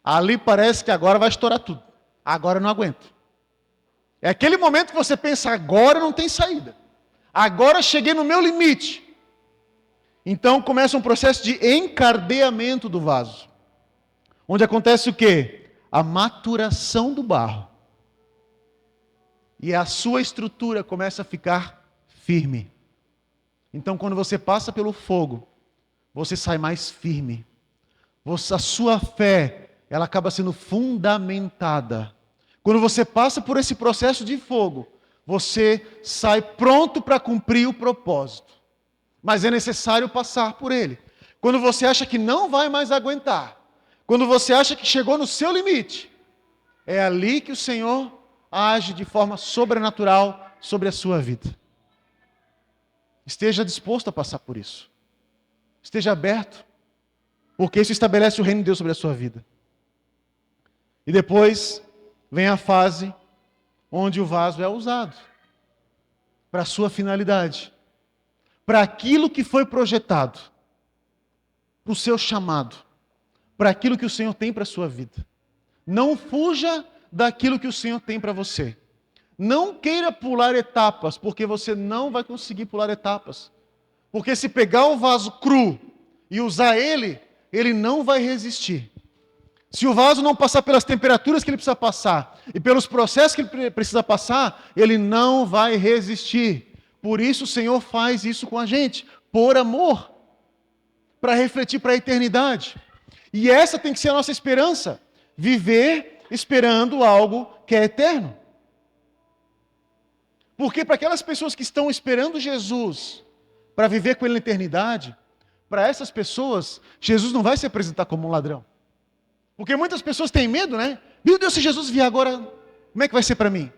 Ali parece que agora vai estourar tudo. Agora eu não aguento. É aquele momento que você pensa, agora não tem saída. Agora cheguei no meu limite. Então começa um processo de encardeamento do vaso. Onde acontece o quê? A maturação do barro. E a sua estrutura começa a ficar firme. Então quando você passa pelo fogo, você sai mais firme. A sua fé, ela acaba sendo fundamentada. Quando você passa por esse processo de fogo, você sai pronto para cumprir o propósito. Mas é necessário passar por ele. Quando você acha que não vai mais aguentar, quando você acha que chegou no seu limite, é ali que o Senhor age de forma sobrenatural sobre a sua vida. Esteja disposto a passar por isso. Esteja aberto, porque isso estabelece o reino de Deus sobre a sua vida. E depois vem a fase onde o vaso é usado para a sua finalidade, para aquilo que foi projetado, para o seu chamado, para aquilo que o Senhor tem para a sua vida. Não fuja daquilo que o Senhor tem para você. Não queira pular etapas, porque você não vai conseguir pular etapas. Porque se pegar o vaso cru e usar ele, ele não vai resistir. Se o vaso não passar pelas temperaturas que ele precisa passar e pelos processos que ele precisa passar, ele não vai resistir. Por isso o Senhor faz isso com a gente, por amor, para refletir para a eternidade. E essa tem que ser a nossa esperança, viver esperando algo que é eterno. Porque para aquelas pessoas que estão esperando Jesus para viver com Ele na eternidade, para essas pessoas, Jesus não vai se apresentar como um ladrão. Porque muitas pessoas têm medo, né? Meu Deus, se Jesus vier agora, como é que vai ser para mim?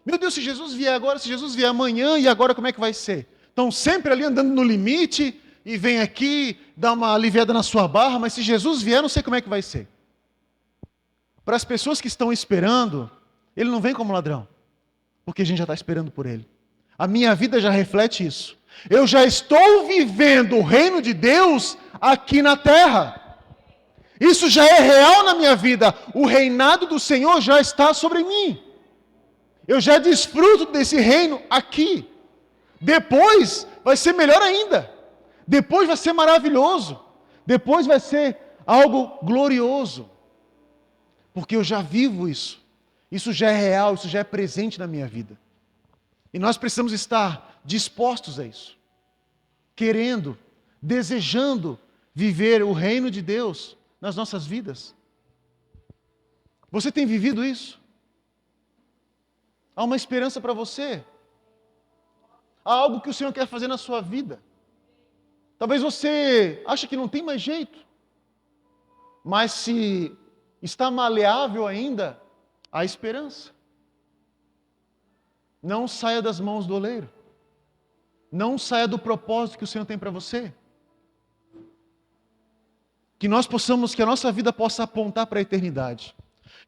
Meu Deus, se Jesus vier agora, se Jesus vier amanhã, e agora como é que vai ser? Estão sempre ali andando no limite, e vem aqui, dá uma aliviada na sua barra, mas se Jesus vier, não sei como é que vai ser. Para as pessoas que estão esperando, Ele não vem como ladrão. Porque a gente já está esperando por Ele. A minha vida já reflete isso. Eu já estou vivendo o reino de Deus aqui na terra. Isso já é real na minha vida. O reinado do Senhor já está sobre mim. Eu já desfruto desse reino aqui. Depois vai ser melhor ainda. Depois vai ser maravilhoso. Depois vai ser algo glorioso. Porque eu já vivo isso. Isso já é real, isso já é presente na minha vida. E nós precisamos estar dispostos a isso. Querendo, desejando viver o reino de Deus nas nossas vidas. Você tem vivido isso? Há uma esperança para você. Há algo que o Senhor quer fazer na sua vida. Talvez você ache que não tem mais jeito. Mas se está maleável ainda, há esperança. Não saia das mãos do oleiro. Não saia do propósito que o Senhor tem para você. Que nós possamos, que a nossa vida possa apontar para a eternidade.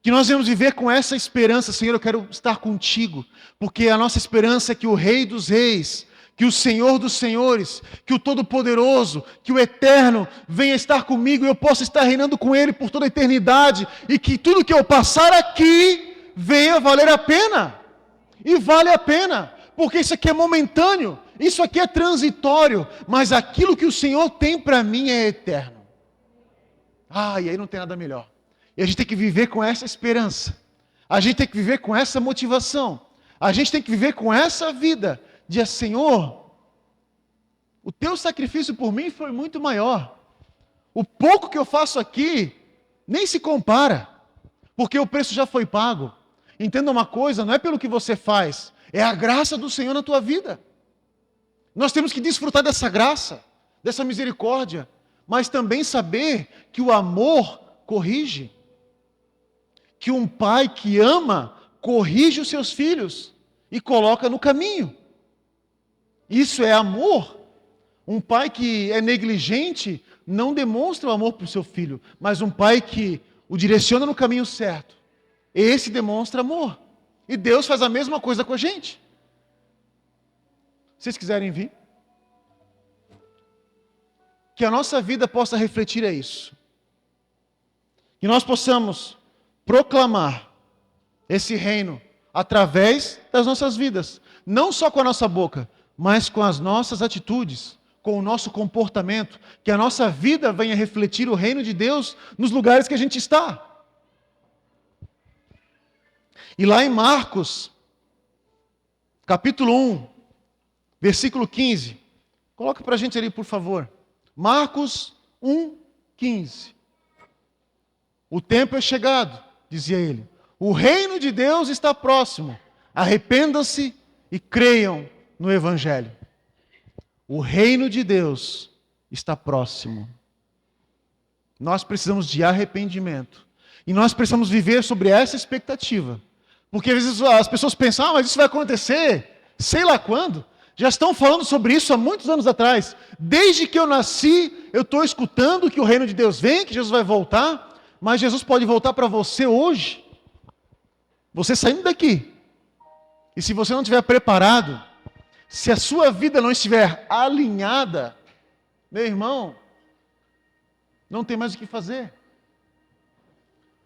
Que nós venhamos viver com essa esperança. Senhor, eu quero estar contigo. Porque a nossa esperança é que o Rei dos Reis, que o Senhor dos Senhores, que o Todo-Poderoso, que o Eterno venha estar comigo e eu possa estar reinando com Ele por toda a eternidade. E que tudo que eu passar aqui venha valer a pena. E vale a pena, porque isso aqui é momentâneo, isso aqui é transitório, mas aquilo que o Senhor tem para mim é eterno. E aí não tem nada melhor. E a gente tem que viver com essa esperança, a gente tem que viver com essa motivação, a gente tem que viver com essa vida de Senhor, o teu sacrifício por mim foi muito maior. O pouco que eu faço aqui nem se compara, porque o preço já foi pago. Entenda uma coisa, não é pelo que você faz, é a graça do Senhor na tua vida. Nós temos que desfrutar dessa graça, dessa misericórdia, mas também saber que o amor corrige. Que um pai que ama, corrige os seus filhos e coloca no caminho. Isso é amor. Um pai que é negligente não demonstra o amor para o seu filho, mas um pai que o direciona no caminho certo, esse demonstra amor. E Deus faz a mesma coisa com a gente. Se vocês quiserem vir. Que a nossa vida possa refletir a isso. Que nós possamos proclamar esse reino através das nossas vidas. Não só com a nossa boca, mas com as nossas atitudes, com o nosso comportamento. Que a nossa vida venha refletir o reino de Deus nos lugares que a gente está. E lá em Marcos, capítulo 1, versículo 15. Coloca para a gente ali, por favor. Marcos 1, 15. O tempo é chegado, dizia ele. O reino de Deus está próximo. Arrependam-se e creiam no Evangelho. O reino de Deus está próximo. Nós precisamos de arrependimento. E nós precisamos viver sobre essa expectativa. Porque às vezes as pessoas pensam, mas isso vai acontecer, sei lá quando. Já estão falando sobre isso há muitos anos atrás. Desde que eu nasci, eu estou escutando que o reino de Deus vem, que Jesus vai voltar. Mas Jesus pode voltar para você hoje. Você saindo daqui. E se você não estiver preparado, se a sua vida não estiver alinhada, meu irmão, não tem mais o que fazer.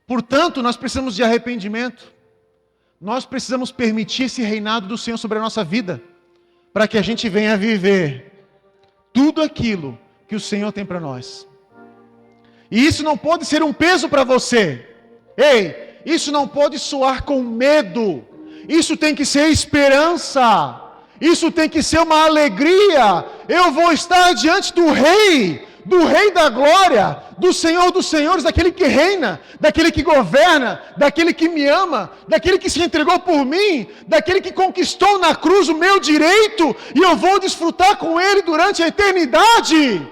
Portanto, nós precisamos de arrependimento. Nós precisamos permitir esse reinado do Senhor sobre a nossa vida, para que a gente venha viver tudo aquilo que o Senhor tem para nós. E isso não pode ser um peso para você. Ei, isso não pode soar com medo. Isso tem que ser esperança. Isso tem que ser uma alegria. Eu vou estar diante do Rei da glória, do Senhor dos senhores, daquele que reina, daquele que governa, daquele que me ama, daquele que se entregou por mim, daquele que conquistou na cruz o meu direito, e eu vou desfrutar com Ele durante a eternidade.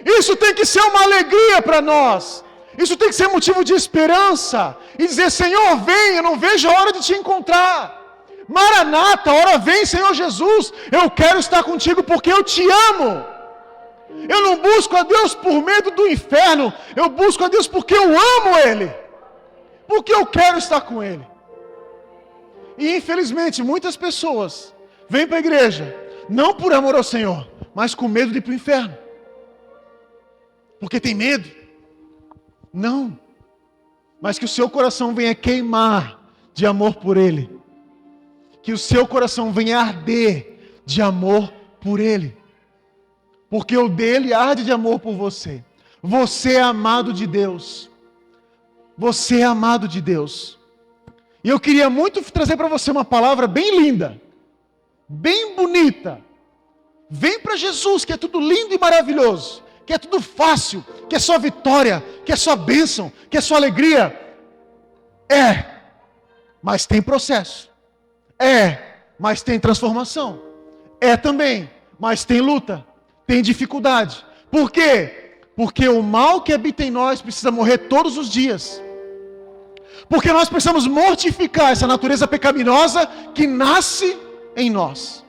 Isso tem que ser uma alegria para nós. Isso tem que ser motivo de esperança. E dizer, Senhor, vem, eu não vejo a hora de te encontrar. Maranata, a hora vem, Senhor Jesus. Eu quero estar contigo porque eu te amo. Eu não busco a Deus por medo do inferno. Eu busco a Deus porque eu amo Ele. Porque eu quero estar com Ele. E infelizmente, muitas pessoas vêm para a igreja, não por amor ao Senhor, mas com medo de ir para o inferno. Porque tem medo. Não. Mas que o seu coração venha queimar de amor por Ele. Que o seu coração venha arder de amor por Ele. Porque o dele arde de amor por você. Você é amado de Deus. Você é amado de Deus. E eu queria muito trazer para você uma palavra bem linda. Bem bonita. Vem para Jesus, que é tudo lindo e maravilhoso. Que é tudo fácil, que é só vitória, que é só bênção, que é só alegria. É, mas tem processo. É, mas tem transformação. É também, mas tem luta, tem dificuldade. Por quê? Porque o mal que habita em nós precisa morrer todos os dias. Porque nós precisamos mortificar essa natureza pecaminosa que nasce em nós.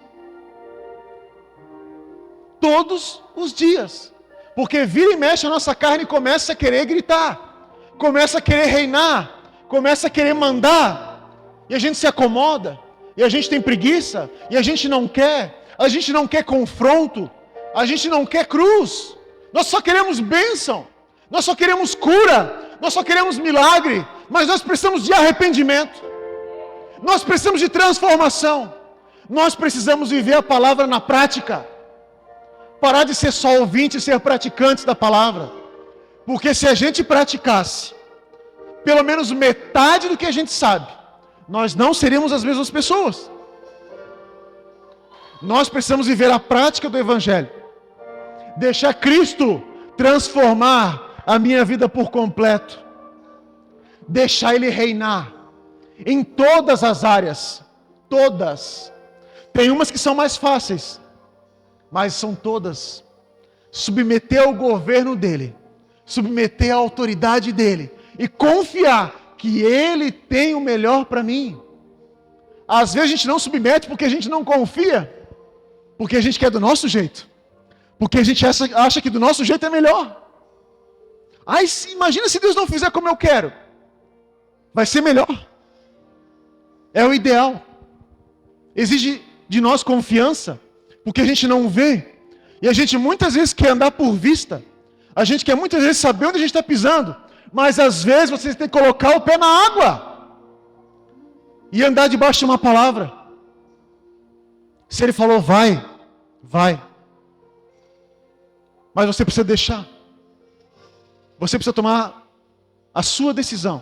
Todos os dias. Porque vira e mexe a nossa carne e começa a querer gritar, começa a querer reinar, começa a querer mandar, e a gente se acomoda, e a gente tem preguiça, e a gente não quer confronto, a gente não quer cruz, nós só queremos bênção, nós só queremos cura, nós só queremos milagre, mas nós precisamos de arrependimento, nós precisamos de transformação, nós precisamos viver a palavra na prática. Parar de ser só ouvinte e ser praticantes da palavra. Porque se a gente praticasse pelo menos metade do que a gente sabe, nós não seríamos as mesmas pessoas. Nós precisamos viver a prática do Evangelho. Deixar Cristo transformar a minha vida por completo. Deixar Ele reinar em todas as áreas. Todas. Tem umas que são mais fáceis, mas são todas. Submeter ao governo dele, submeter à autoridade dele e confiar que ele tem o melhor para mim. Às vezes a gente não submete porque a gente não confia, porque a gente quer do nosso jeito, porque a gente acha que do nosso jeito é melhor. Imagina se Deus não fizer como eu quero, vai ser melhor. É o ideal. Exige de nós confiança, porque a gente não vê, e a gente muitas vezes quer andar por vista, a gente quer muitas vezes saber onde a gente está pisando, mas às vezes você tem que colocar o pé na água, e andar debaixo de uma palavra. Se Ele falou vai, vai, mas você precisa deixar, você precisa tomar a sua decisão,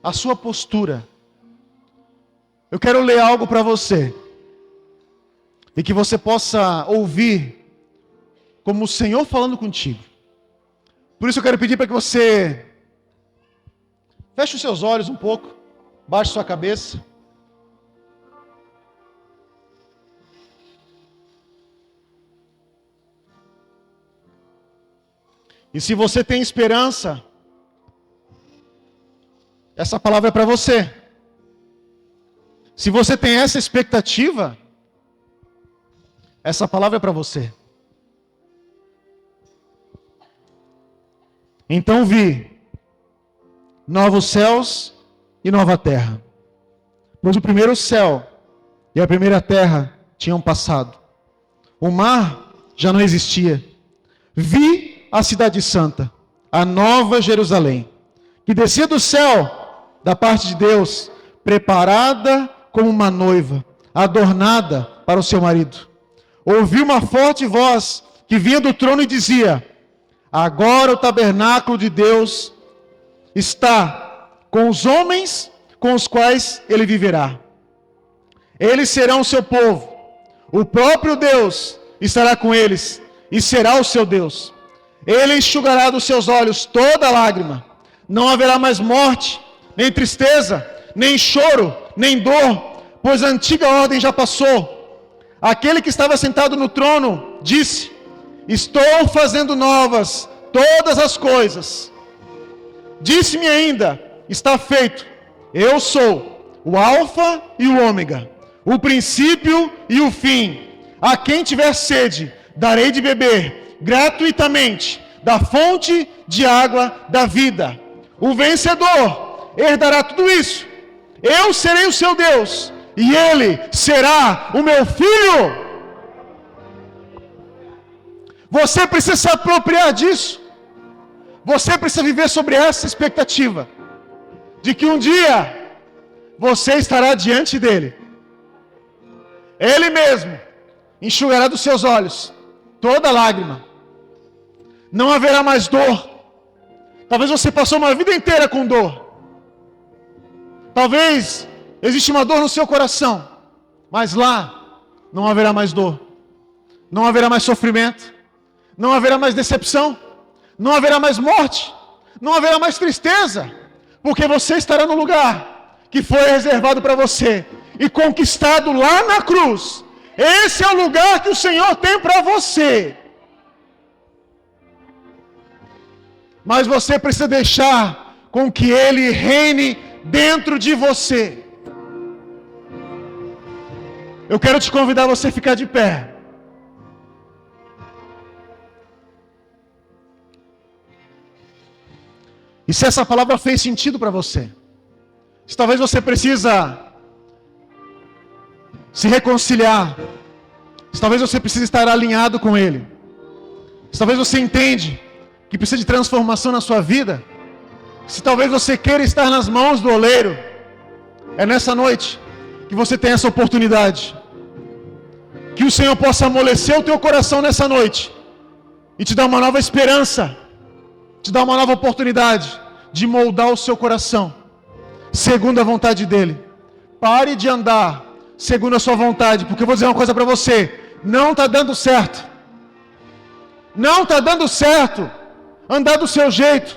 a sua postura. Eu quero ler algo para você, e que você possa ouvir como o Senhor falando contigo. Por isso eu quero pedir para que você feche os seus olhos um pouco, baixe sua cabeça. E se você tem esperança, essa palavra é para você. Se você tem essa expectativa, essa palavra é para você. Então vi novos céus e nova terra, pois o primeiro céu e a primeira terra tinham passado. O mar já não existia. Vi a cidade santa, a nova Jerusalém, que descia do céu da parte de Deus, preparada como uma noiva, adornada para o seu marido. Ouvi uma forte voz que vinha do trono e dizia: agora o tabernáculo de Deus está com os homens com os quais ele viverá. Eles serão o seu povo. O próprio Deus estará com eles e será o seu Deus. Ele enxugará dos seus olhos toda lágrima. Não haverá mais morte, nem tristeza, nem choro, nem dor, pois a antiga ordem já passou. Aquele que estava sentado no trono disse: estou fazendo novas todas as coisas. Disse-me ainda: está feito. Eu sou o Alfa e o Ômega, o princípio e o fim. A quem tiver sede, darei de beber gratuitamente da fonte de água da vida. O vencedor herdará tudo isso. Eu serei o seu Deus e ele será o meu filho. Você precisa se apropriar disso. Você precisa viver sobre essa expectativa de que um dia você estará diante dele. Ele mesmo enxugará dos seus olhos toda lágrima. Não haverá mais dor. Talvez você passou uma vida inteira com dor. Talvez existe uma dor no seu coração, mas lá não haverá mais dor. Não haverá mais sofrimento. Não haverá mais decepção. Não haverá mais morte. Não haverá mais tristeza. Porque você estará no lugar que foi reservado para você e conquistado lá na cruz. Esse é o lugar que o Senhor tem para você. Mas você precisa deixar com que Ele reine dentro de você. Eu quero te convidar a você ficar de pé. E se essa palavra fez sentido para você, se talvez você precisa se reconciliar, se talvez você precisa estar alinhado com Ele, se talvez você entende que precisa de transformação na sua vida, se talvez você queira estar nas mãos do oleiro, é nessa noite que você tem essa oportunidade. Que o Senhor possa amolecer o teu coração nessa noite e te dar uma nova esperança, te dar uma nova oportunidade de moldar o seu coração segundo a vontade dEle. Pare de andar segundo a sua vontade, porque eu vou dizer uma coisa para você: não está dando certo. Não está dando certo andar do seu jeito,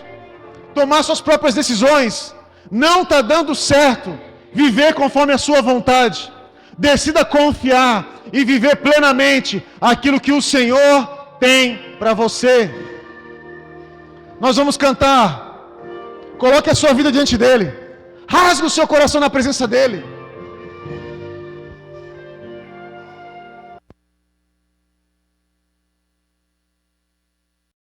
tomar suas próprias decisões. Não está dando certo viver conforme a sua vontade. Decida confiar e viver plenamente aquilo que o Senhor tem para você. Nós vamos cantar. Coloque a sua vida diante dEle. Rasgue o seu coração na presença dEle.